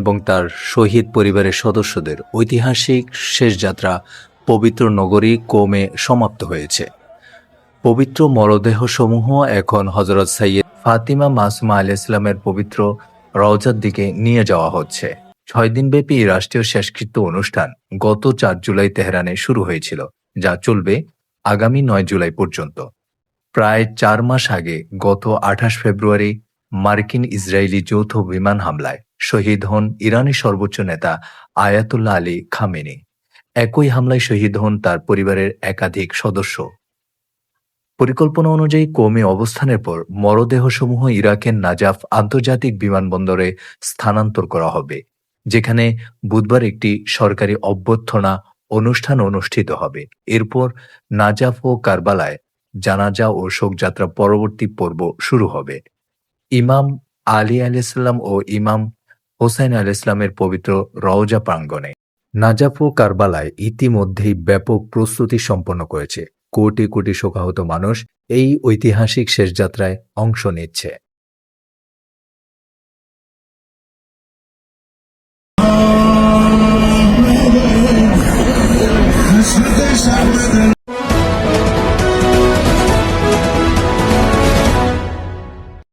এবং তার শহীদ পরিবারের সদস্যদের ঐতিহাসিক শেষ যাত্রা পবিত্র নগরী কোমে সমাপ্ত হয়েছে। পবিত্র মরদেহসমূহ এখন হজরত সৈয়দ ফাতিমা মাসুমা আলাইহিসসালামের পবিত্র রওজার দিকে নিয়ে যাওয়া হচ্ছে। 6 দিনব্যাপী এই রাষ্ট্রীয় শেষকৃত্য অনুষ্ঠান গত 4 জুলাই তেহরানে শুরু হয়েছিল, যা চলবে আগামী 9 জুলাই পর্যন্ত। প্রায় 4 মাস আগে গত 28 ফেব্রুয়ারি মার্কিন ইসরায়েলি যৌথ বিমান হামলায় শহীদ হন ইরানের সর্বোচ্চ নেতা আয়াতুল্লাহ আলী খামেনি। একই হামলায় শহীদ হন তার পরিবারের একাধিক সদস্য। পরিকল্পনা অনুযায়ী কোমে অবস্থানের পর মরদেহসমূহ ইরাকের নাজাফ আন্তর্জাতিক বিমানবন্দরে স্থানান্তর করা হবে, যেখানে বুধবার একটি সরকারি অভ্যর্থনা অনুষ্ঠান অনুষ্ঠিত হবে। এরপর নাজাফ ও কারবালায় জানাজা ও শোকযাত্রা পরবর্তী পর্ব শুরু হবে। ইমাম আলী আলাইহিসসালাম ও ইমাম হোসাইন আলাইহিসসালামের পবিত্র রওজা প্রাঙ্গণে। নাজাফ ও কারবালায় ইতিমধ্যেই ব্যাপক প্রস্তুতি সম্পন্ন করেছে। কোটি কোটি শোকাহত মানুষ এই ঐতিহাসিক শেষ যাত্রায় অংশ নিচ্ছে।